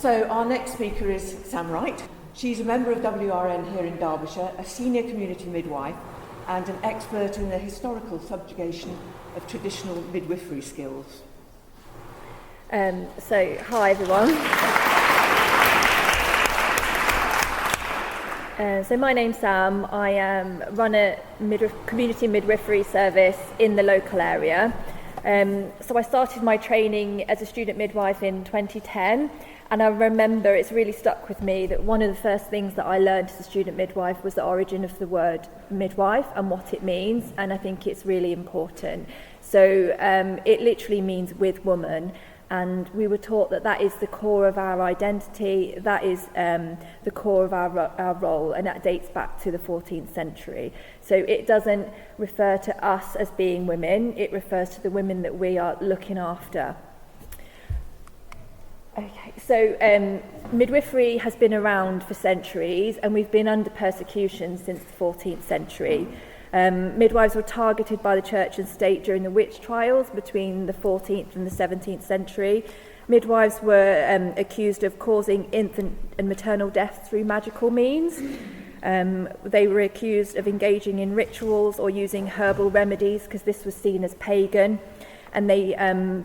So our next speaker is Sam Wright. She's a member of WRN here in Derbyshire, a senior community midwife, and an expert in the historical subjugation of traditional midwifery skills. So, hi everyone. So my name's Sam. I run a community midwifery service in the local area. So I started my training as a student midwife in 2010, and I remember it's really stuck with me that one of the first things that I learned as a student midwife was the origin of the word midwife and what it means, and I think it's really important. So it literally means with woman, and we were taught that that is the core of our identity, that is the core of our role, and that dates back to the 14th century. So it doesn't refer to us as being women, it refers to the women that we are looking after. Okay, so midwifery has been around for centuries, and we've been under persecution since the 14th century. Midwives were targeted by the church and state during the witch trials between the 14th and the 17th century. Midwives were accused of causing infant and maternal death through magical means. They were accused of engaging in rituals or using herbal remedies because this was seen as pagan, and they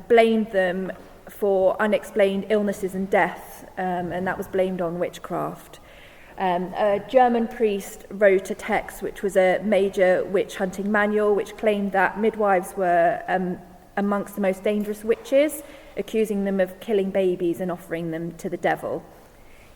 blamed them for unexplained illnesses and death, and that was blamed on witchcraft. A German priest wrote a text which was a major witch hunting manual which claimed that midwives were amongst the most dangerous witches, accusing them of killing babies and offering them to the devil.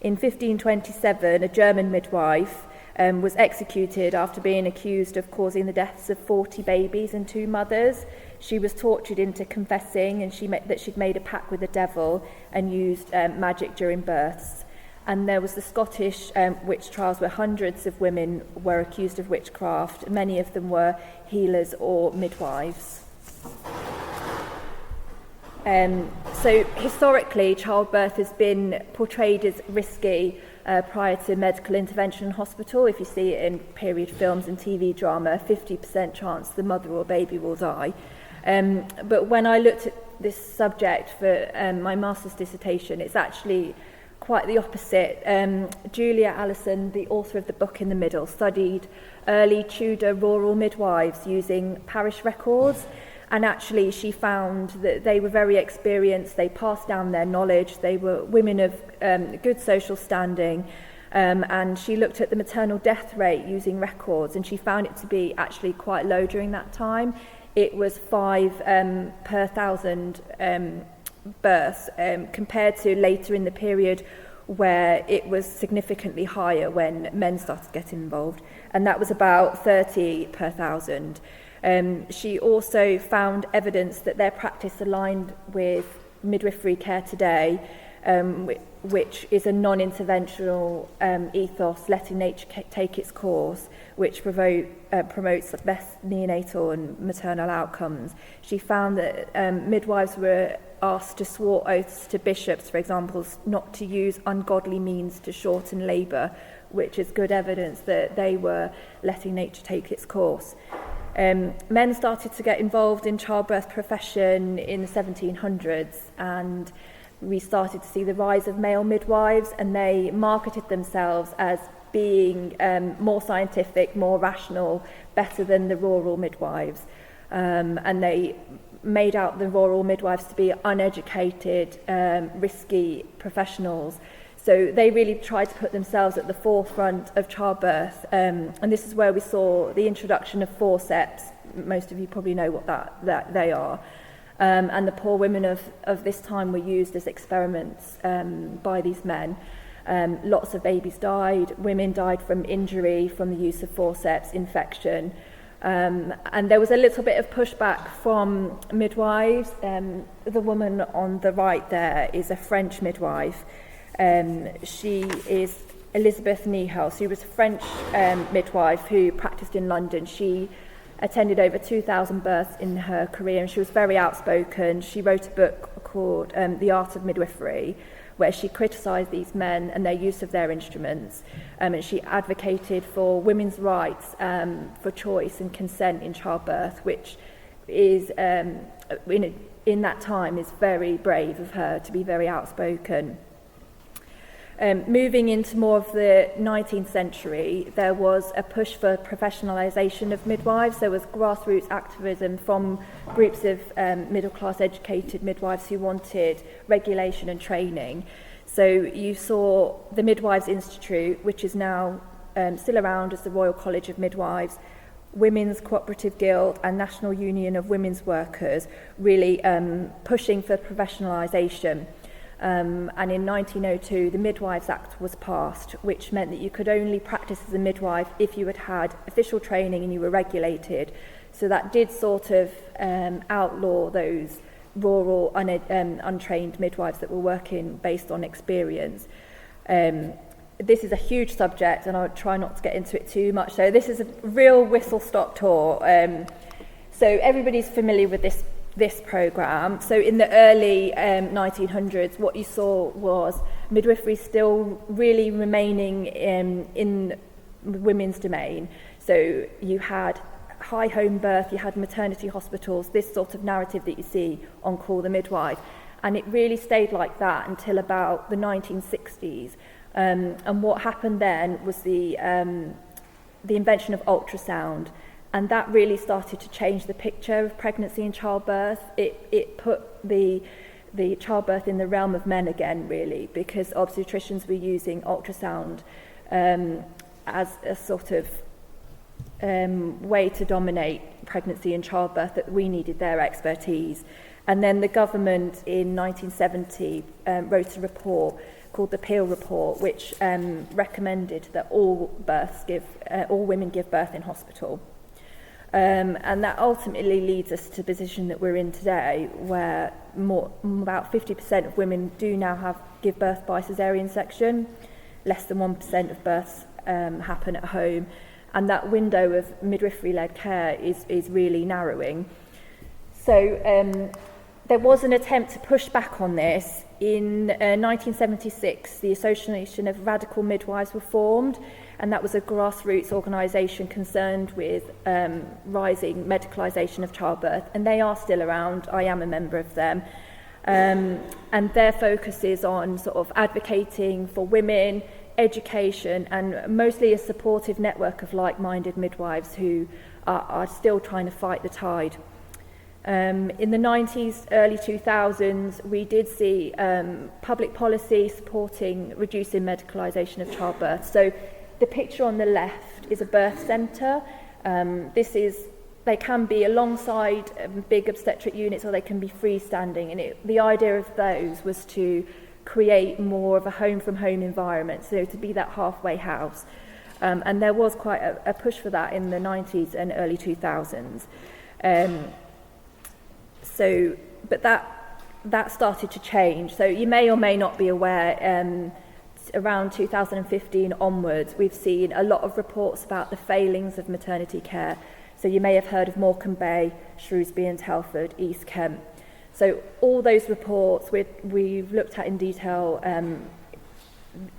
In 1527, a German midwife was executed after being accused of causing the deaths of 40 babies and 2 mothers. She was tortured into confessing and that she'd made a pact with the devil and used magic during births. And there was the Scottish witch trials where hundreds of women were accused of witchcraft. Many of them were healers or midwives. So historically, childbirth has been portrayed as risky prior to medical intervention in hospital. If you see it in period films and TV drama, 50% chance the mother or baby will die. But when I looked at this subject for my master's dissertation, it's actually quite the opposite. Julia Allison, the author of the book in the middle, studied early Tudor rural midwives using parish records, and actually she found that they were very experienced, they passed down their knowledge, they were women of good social standing, and she looked at the maternal death rate using records, and she found it to be actually quite low during that time. It was 5 per 1,000 births, compared to later in the period where it was significantly higher when men started getting involved, and that was about 30 per 1,000. She also found evidence that their practice aligned with midwifery care today, which is a non-interventional ethos, letting nature take its course, which promotes the best neonatal and maternal outcomes. She found that midwives were asked to swear oaths to bishops, for example, not to use ungodly means to shorten labour, which is good evidence that they were letting nature take its course. Men started to get involved in childbirth profession in the 1700s, and we started to see the rise of male midwives, and they marketed themselves as being more scientific, more rational, better than the rural midwives. And they made out the rural midwives to be uneducated, risky professionals. So they really tried to put themselves at the forefront of childbirth. And this is where we saw the introduction of forceps. Most of you probably know what that they are. And the poor women of this time were used as experiments by these men. Lots of babies died. Women died from injury, from the use of forceps, infection. And there was a little bit of pushback from midwives. The woman on the right there is a French midwife. She is Elizabeth Niehaus, who was a French midwife who practiced in London. She attended over 2,000 births in her career, and she was very outspoken. She wrote a book called The Art of Midwifery, where she criticised these men and their use of their instruments, and she advocated for women's rights for choice and consent in childbirth, which is in that time is very brave of her to be very outspoken. Moving into more of the 19th century, there was a push for professionalisation of midwives. There was grassroots activism from groups of middle-class educated midwives who wanted regulation and training. So you saw the Midwives Institute, which is now still around as the Royal College of Midwives, Women's Cooperative Guild and National Union of Women's Workers really pushing for professionalisation. And in 1902, the Midwives Act was passed, which meant that you could only practice as a midwife if you had had official training and you were regulated. So that did sort of outlaw those rural, untrained midwives that were working based on experience. This is a huge subject, and I'll try not to get into it too much. So this is a real whistle-stop tour. So everybody's familiar with this programme. So in the early 1900s, what you saw was midwifery still really remaining in women's domain. So you had high home birth, you had maternity hospitals, this sort of narrative that you see on Call the Midwife. And it really stayed like that until about the 1960s. And what happened then was the invention of ultrasound. And that really started to change the picture of pregnancy and childbirth. It put the childbirth in the realm of men again, really, because obstetricians were using ultrasound as a sort of way to dominate pregnancy and childbirth, that we needed their expertise. And then the government in 1970 wrote a report called the Peel Report, which recommended that all women give birth in hospital. And that ultimately leads us to the position that we're in today, where about 50% of women do now give birth by caesarean section. Less than 1% of births happen at home. And that window of midwifery-led care is really narrowing. So there was an attempt to push back on this. In 1976, the Association of Radical Midwives were formed, and that was a grassroots organisation concerned with rising medicalisation of childbirth, and they are still around. I am a member of them. And their focus is on sort of advocating for women, education, and mostly a supportive network of like-minded midwives who are still trying to fight the tide. In the 90s, early 2000s, we did see public policy supporting reducing medicalisation of childbirth. So the picture on the left is a birth centre. They can be alongside big obstetric units, or they can be freestanding. And the idea of those was to create more of a home-from-home environment, so to be that halfway house. And there was quite a push for that in the 90s and early 2000s. But that started to change. So you may or may not be aware, around 2015 onwards, we've seen a lot of reports about the failings of maternity care. So you may have heard of Morecambe Bay, Shrewsbury and Telford, East Kent. So all those reports we've looked at in detail.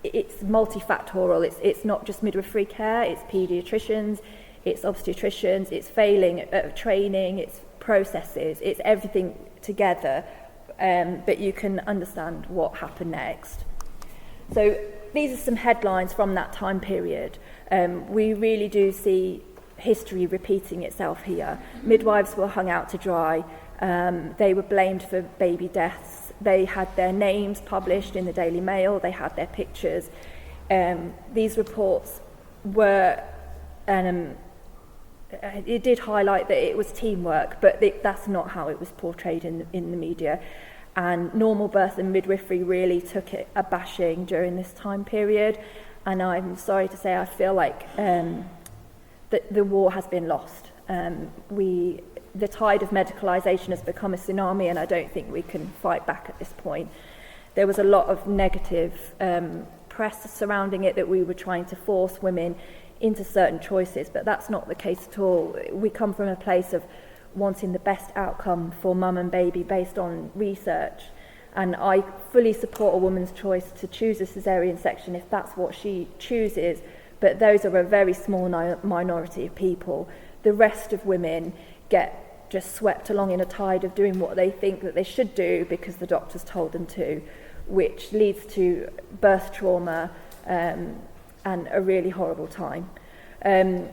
It's multifactorial. It's not just midwifery care, it's paediatricians, it's obstetricians, it's failing at training, it's processes, it's everything together, but you can understand what happened next. So these are some headlines from that time period. We really do see history repeating itself here. Midwives were hung out to dry. They were blamed for baby deaths. They had their names published in the Daily Mail. They had their pictures. These reports were it did highlight that it was teamwork, but that's not how it was portrayed in the media. And normal birth and midwifery really took it a bashing during this time period. And I'm sorry to say, I feel like that the war has been lost. The tide of medicalisation has become a tsunami, and I don't think we can fight back at this point. There was a lot of negative press surrounding it, that we were trying to force women into certain choices, but that's not the case at all. We come from a place of wanting the best outcome for mum and baby based on research, and I fully support a woman's choice to choose a caesarean section if that's what she chooses, but those are a very small minority of people. The rest of women get just swept along in a tide of doing what they think that they should do because the doctors told them to. which leads to birth trauma and a really horrible time. And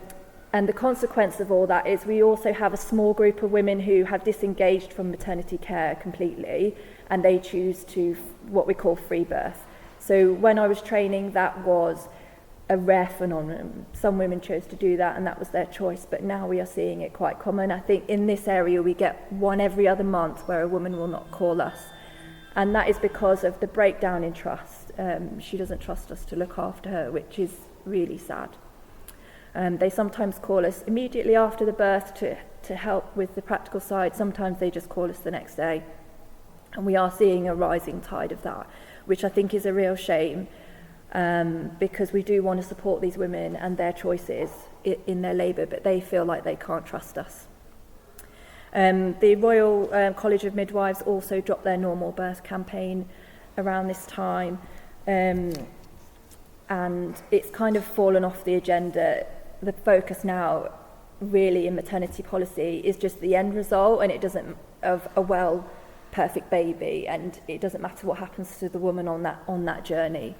the consequence of all that is we also have a small group of women who have disengaged from maternity care completely, and they choose to what we call free birth. So when I was training, that was a rare phenomenon. Some women chose to do that and that was their choice, but now we are seeing it quite common. I think in this area we get one every other month where a woman will not call us, and that is because of the breakdown in trust. She doesn't trust us to look after her, which is really sad. They sometimes call us immediately after the birth to help with the practical side. Sometimes they just call us the next day, and we are seeing a rising tide of that, which I think is a real shame. Because we do want to support these women and their choices in their labour, but they feel like they can't trust us. The Royal College of Midwives also dropped their normal birth campaign around this time, and it's kind of fallen off the agenda. The focus now really in maternity policy is just the end result, and it doesn't of a perfect baby, and it doesn't matter what happens to the woman on that journey.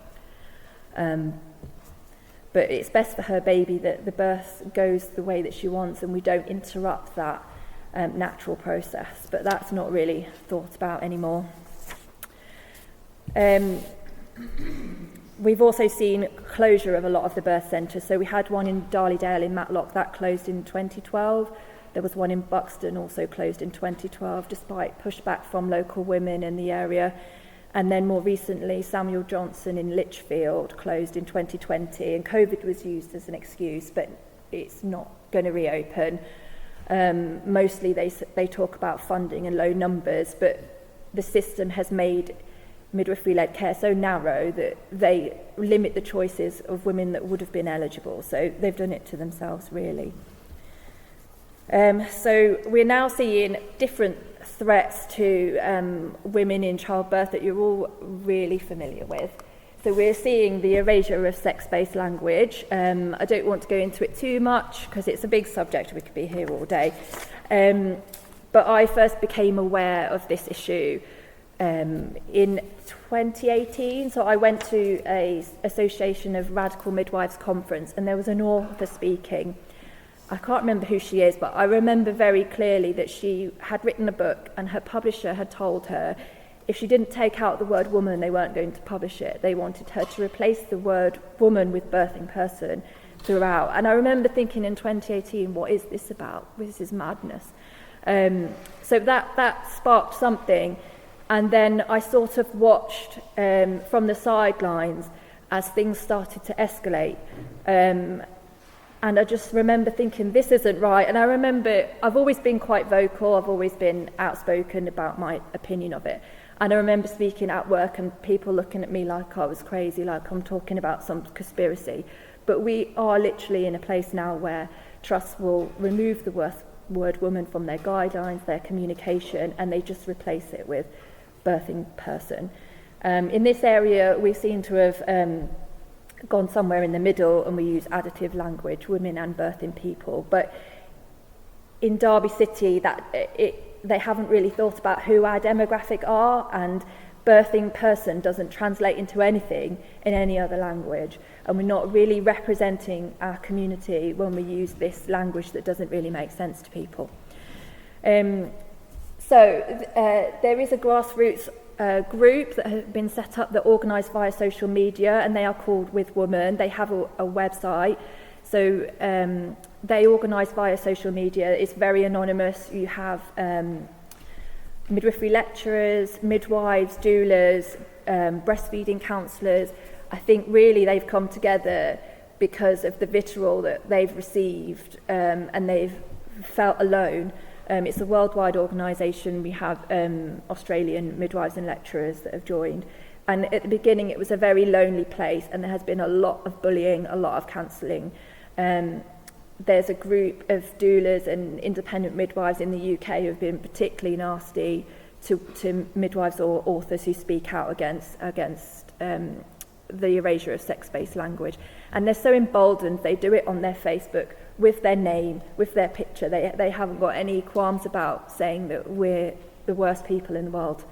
But it's best for her baby that the birth goes the way that she wants and we don't interrupt that natural process, but that's not really thought about anymore. We've also seen closure of a lot of the birth centres. So we had one in Darley-Dale in Matlock that closed in 2012. There was one in Buxton also closed in 2012 despite pushback from local women in the area. And then more recently, Samuel Johnson in Lichfield closed in 2020, and COVID was used as an excuse, but it's not going to reopen. Mostly they talk about funding and low numbers, but the system has made midwifery-led care so narrow that they limit the choices of women that would have been eligible. So they've done it to themselves, really. So we're now seeing different threats to women in childbirth that you're all really familiar with. So we're seeing the erasure of sex-based language. I don't want to go into it too much because it's a big subject, we could be here all day. But I first became aware of this issue in 2018. So I went to a Association of Radical Midwives conference, and there was an author speaking. I can't remember who she is, but I remember very clearly that she had written a book and her publisher had told her if she didn't take out the word woman, they weren't going to publish it. They wanted her to replace the word woman with birthing person throughout. And I remember thinking in 2018, what is this about? This is madness. So that sparked something. And then I sort of watched from the sidelines as things started to escalate. And I just remember thinking, this isn't right. And I remember I've always been quite vocal. I've always been outspoken about my opinion of it. And I remember speaking at work and people looking at me like I was crazy, like I'm talking about some conspiracy. But we are literally in a place now where trusts will remove the word woman from their guidelines, their communication, and they just replace it with birthing person. In this area, we seem to have gone somewhere in the middle, and we use additive language, women and birthing people. But in Derby City, they haven't really thought about who our demographic are, and birthing person doesn't translate into anything in any other language, and we're not really representing our community when we use this language that doesn't really make sense to people. So there is a grassroots group that has been set up that organise via social media, and they are called With Woman. They have a website, so they organise via social media. It's very anonymous. You have midwifery lecturers, midwives, doulas, breastfeeding counsellors. I think really they've come together because of the vitriol that they've received, and they've felt alone. It's a worldwide organisation. We have Australian midwives and lecturers that have joined. And at the beginning, it was a very lonely place, and there has been a lot of bullying, a lot of cancelling. There's a group of doulas and independent midwives in the UK who have been particularly nasty to midwives or authors who speak out against the erasure of sex-based language. And they're so emboldened, they do it on their Facebook with their name, with their picture. They haven't got any qualms about saying that we're the worst people in the world.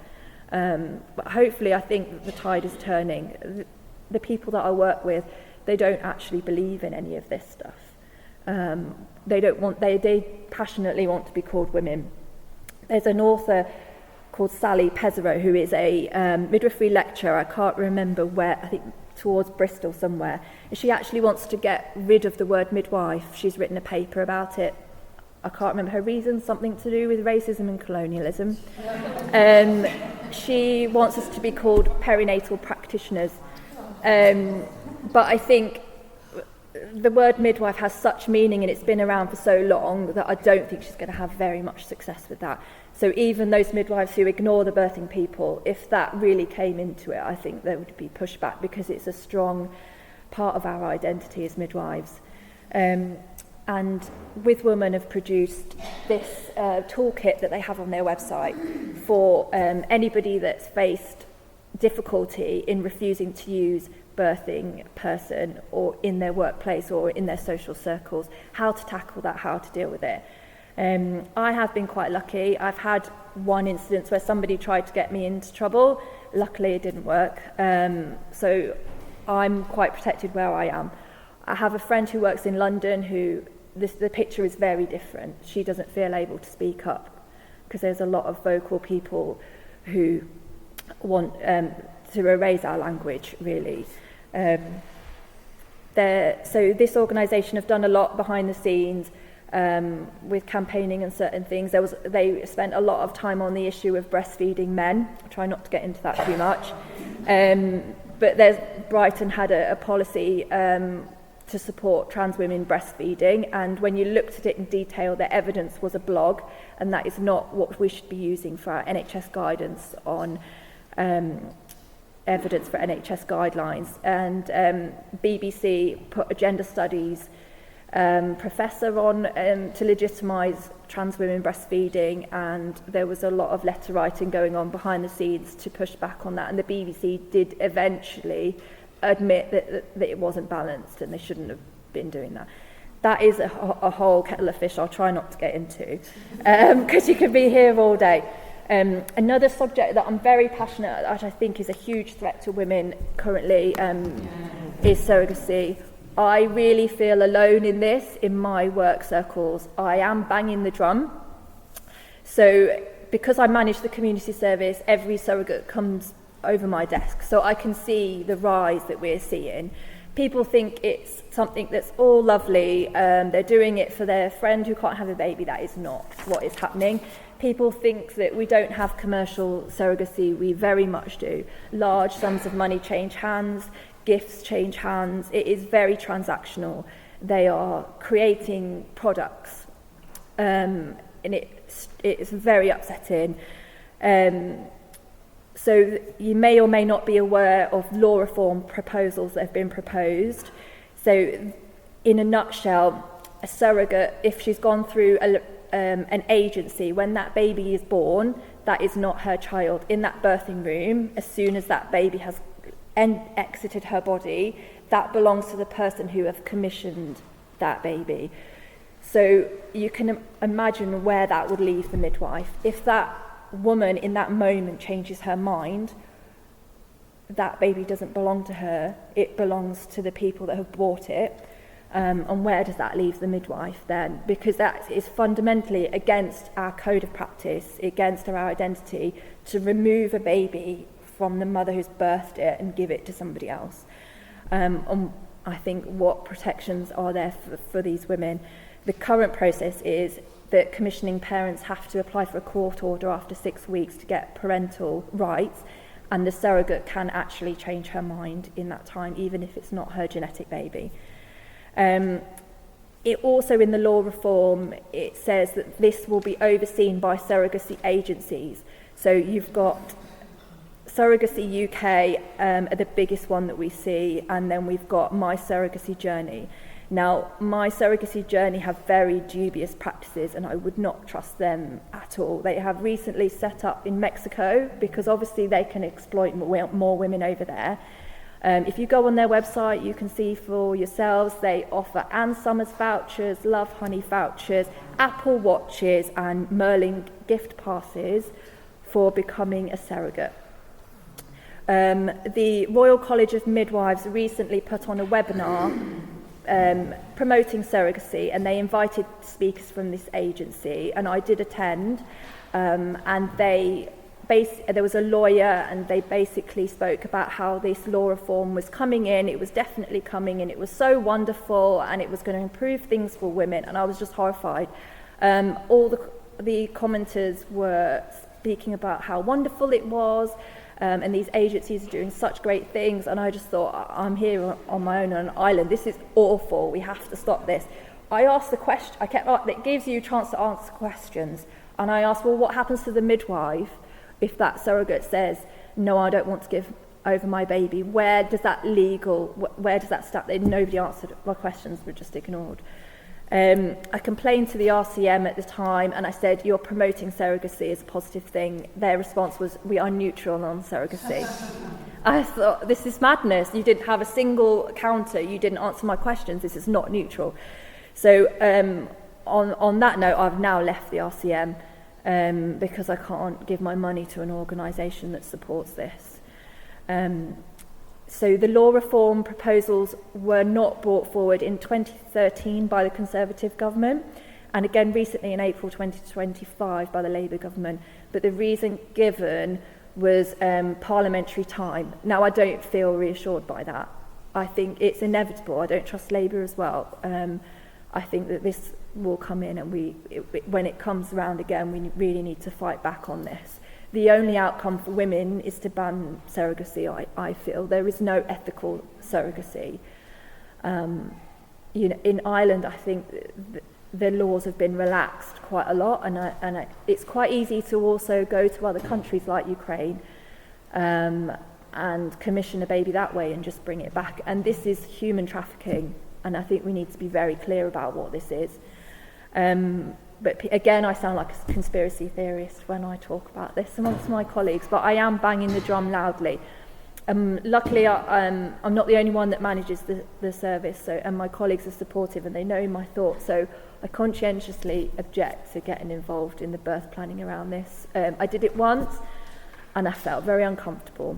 But hopefully, I think that the tide is turning. The people that I work with, they don't actually believe in any of this stuff. They passionately want to be called women. There's an author called Sally Pesaro, who is a midwifery lecturer. I can't remember where, I think towards Bristol somewhere. And she actually wants to get rid of the word midwife. She's written a paper about it. I can't remember her reason, something to do with racism and colonialism. She wants us to be called perinatal practitioners. But I think the word midwife has such meaning and it's been around for so long that I don't think she's going to have very much success with that. So even those midwives who ignore the birthing people, if that really came into it, I think there would be pushback because it's a strong part of our identity as midwives. And With Women have produced this toolkit that they have on their website for anybody that's faced difficulty in refusing to use birthing person or in their workplace or in their social circles, how to tackle that, how to deal with it. I have been quite lucky. I've had one instance where somebody tried to get me into trouble. Luckily it didn't work. So I'm quite protected where I am. I have a friend who works in London who the picture is very different. She doesn't feel able to speak up because there's a lot of vocal people who want to erase our language, really. So this organisation have done a lot behind the scenes with campaigning and certain things. They spent a lot of time on the issue of breastfeeding men. I'll try not to get into that too much. But Brighton had a policy to support trans women breastfeeding, and when you looked at it in detail, the evidence was a blog, and that is not what we should be using for our NHS guidance on evidence for NHS guidelines. And BBC put a gender studies professor on to legitimise trans women breastfeeding, and there was a lot of letter writing going on behind the scenes to push back on that, and the BBC did eventually admit that it wasn't balanced and they shouldn't have been doing that. That is a whole kettle of fish I'll try not to get into because you could be here all day. Another subject that I'm very passionate about, which I think is a huge threat to women currently, is surrogacy. I really feel alone in this in my work circles. I am banging the drum. So because I manage the community service, every surrogate comes over my desk, so I can see the rise that we're seeing. People think it's something that's all lovely, they're doing it for their friend who can't have a baby. That is not what is happening. People think that we don't have commercial surrogacy. We very much do. Large sums of money change hands, gifts change hands. It is very transactional. They are creating products, and it's very upsetting. So you may or may not be aware of law reform proposals that have been proposed. So in a nutshell, a surrogate, if she's gone through an agency, when that baby is born, that is not her child. In that birthing room, as soon as that baby has exited her body, that belongs to the person who have commissioned that baby. So you can imagine where that would leave the midwife. If that woman in that moment changes her mind, that baby doesn't belong to her, it belongs to the people that have bought it. And where does that leave the midwife then? Because that is fundamentally against our code of practice, against our identity, to remove a baby from the mother who's birthed it and give it to somebody else. And I think what protections are there for these women? The current process is that commissioning parents have to apply for a court order after 6 weeks to get parental rights, and the surrogate can actually change her mind in that time, even if it's not her genetic baby. It also, in the law reform, it says that this will be overseen by surrogacy agencies. So you've got Surrogacy UK, are the biggest one that we see, and then we've got My Surrogacy Journey. Now, My Surrogacy Journey have very dubious practices, and I would not trust them at all. They have recently set up in Mexico, because obviously they can exploit more women over there. If you go on their website, you can see for yourselves, they offer Ann Summers vouchers, Love Honey vouchers, Apple Watches, and Merlin gift passes for becoming a surrogate. The Royal College of Midwives recently put on a webinar promoting surrogacy, and they invited speakers from this agency, and I did attend, and there was a lawyer, and they basically spoke about how this law reform was coming in. It was definitely coming in. It was so wonderful, and it was going to improve things for women, and I was just horrified. All the commenters were speaking about how wonderful it was, and these agencies are doing such great things, and I just thought, I'm here on my own on an island. This is awful. We have to stop this. I asked the question. It gives you a chance to answer questions, and I asked, well, what happens to the midwife if that surrogate says, no, I don't want to give over my baby? Where does that start? Nobody answered my questions, were just ignored. I complained to the RCM at the time, and I said, you're promoting surrogacy as a positive thing. Their response was, we are neutral on surrogacy. I thought, this is madness. You didn't have a single counter. You didn't answer my questions. This is not neutral. So on that note, I've now left the RCM because I can't give my money to an organisation that supports this. So the law reform proposals were not brought forward in 2013 by the Conservative government, and again recently in April 2025 by the Labour government. But the reason given was parliamentary time. Now, I don't feel reassured by that. I think it's inevitable. I don't trust Labour as well. I think that this will come in, and when it comes around again, we really need to fight back on this. The only outcome for women is to ban surrogacy, I feel. There is no ethical surrogacy. In Ireland, I think the laws have been relaxed quite a lot, and it's quite easy to also go to other countries like Ukraine and commission a baby that way and just bring it back. And this is human trafficking, and I think we need to be very clear about what this is. But again, I sound like a conspiracy theorist when I talk about this amongst my colleagues, but I am banging the drum loudly. Luckily, I'm not the only one that manages the service, and my colleagues are supportive and they know my thoughts, so I conscientiously object to getting involved in the birth planning around this. I did it once and I felt very uncomfortable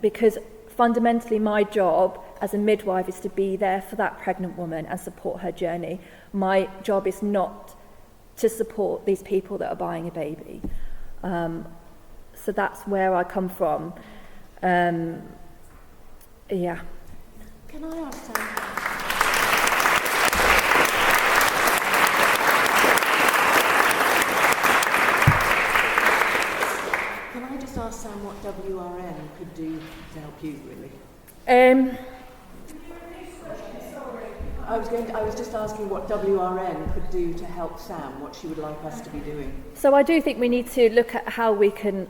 because fundamentally my job as a midwife is to be there for that pregnant woman and support her journey. My job is not to support these people that are buying a baby. So that's where I come from. Yeah. Can I ask Sam? Can I just ask Sam what WRN could do to help you, really? I was just asking what WRN could do to help Sam, what she would like us to be doing. So I do think we need to look at how we can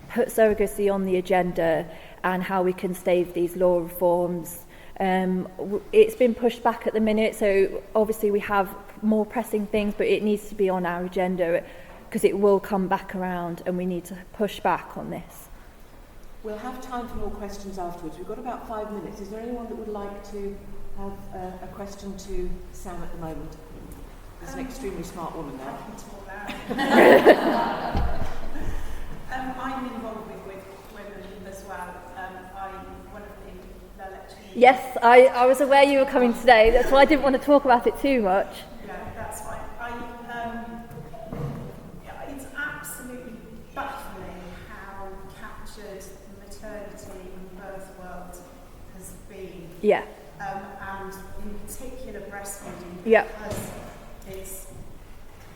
put surrogacy on the agenda and how we can stave these law reforms. It's been pushed back at the minute, so obviously we have more pressing things, but it needs to be on our agenda because it will come back around and we need to push back on this. We'll have time for more questions afterwards. We've got about 5 minutes. Is there anyone that would like to have a question to Sam at the moment? There's an extremely smart woman there. I'm involved with women as well. I'm one of the lecturers. Yes, I was aware you were coming today. That's why I didn't want to talk about it too much. Yeah, that's fine. It's absolutely baffling how captured maternity and birth world has been. Yeah. And in particular breastfeeding, Yeah. because it's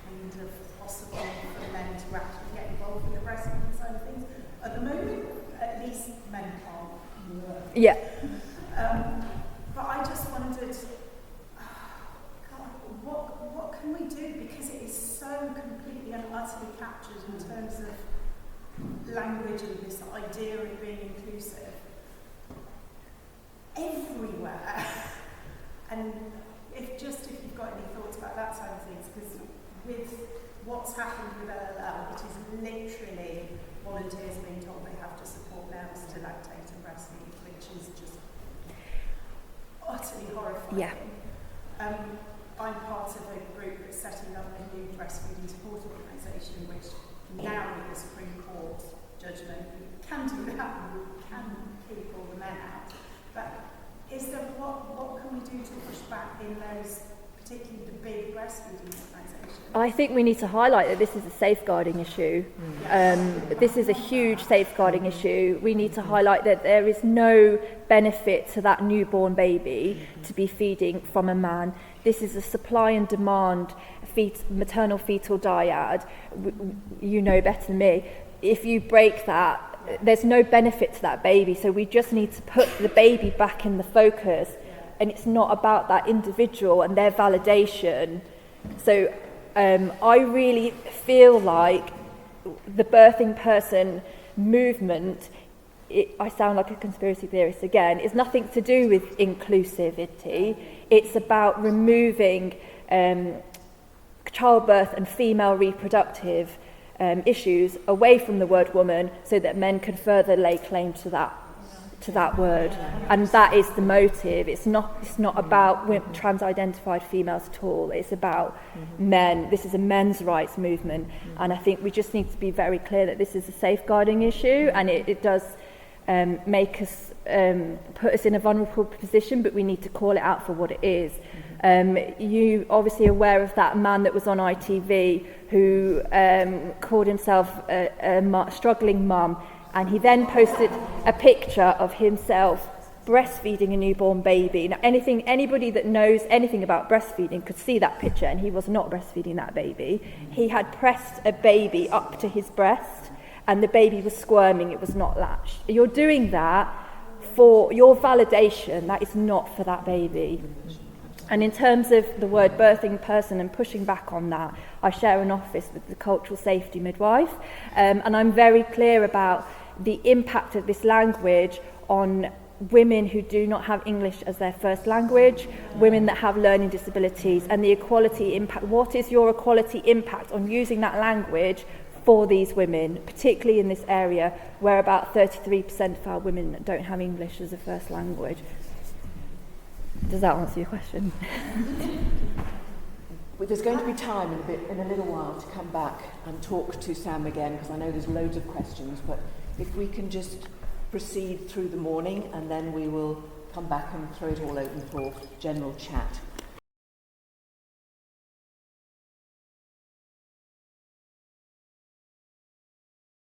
kind of possible for men to actually get involved in the breastfeeding side of things. At the moment, at least men can't work. Yeah. But I just wondered, God, what can we do? Because it is so completely and utterly captured in terms of language and this idea of being inclusive everywhere. And if you've got any thoughts about that side of things, because with what's happened with LLL, it is literally volunteers being told they have to support males to lactate and breastfeed, which is just utterly horrifying. Yeah. I'm part of a group that's setting up a new breastfeeding support organisation, which now with the Supreme Court judgment. We can do that, and we can keep all the men out. But is there what can we do to push back in those, particularly the big breastfeeding organisations? I think we need to highlight that this is a safeguarding issue. This is a huge safeguarding issue. We need to highlight that there is no benefit to that newborn baby to be feeding from a man. This is a supply and demand maternal fetal dyad. You know better than me. If you break that, there's no benefit to that baby. So we just need to put the baby back in the focus. And it's not about that individual and their validation. So I really feel like the birthing person movement, I sound like a conspiracy theorist again, is nothing to do with inclusivity. It's about removing childbirth and female reproductive issues away from the word woman so that men can further lay claim to that word, and that is the motive. It's not about trans-identified females at all. It's about men. This is a men's rights movement, and I think we just need to be very clear that this is a safeguarding issue, and it does make us put us in a vulnerable position, but we need to call it out for what it is. You obviously aware of that man that was on ITV who called himself a struggling mum, and he then posted a picture of himself breastfeeding a newborn baby. Now, anybody that knows anything about breastfeeding could see that picture, and he was not breastfeeding that baby. He had pressed a baby up to his breast, and the baby was squirming. It was not latched. You're doing that for your validation. That is not for that baby. And in terms of the word birthing person and pushing back on that, I share an office with the cultural safety midwife, and I'm very clear about the impact of this language on women who do not have English as their first language, women that have learning disabilities, and the equality impact. What is your equality impact on using that language for these women, particularly in this area where about 33% of our women don't have English as a first language? Does that answer your question? Well, there's going to be time in a little while to come back and talk to Sam again, because I know there's loads of questions, but if we can just proceed through the morning, and then we will come back and throw it all open for general chat.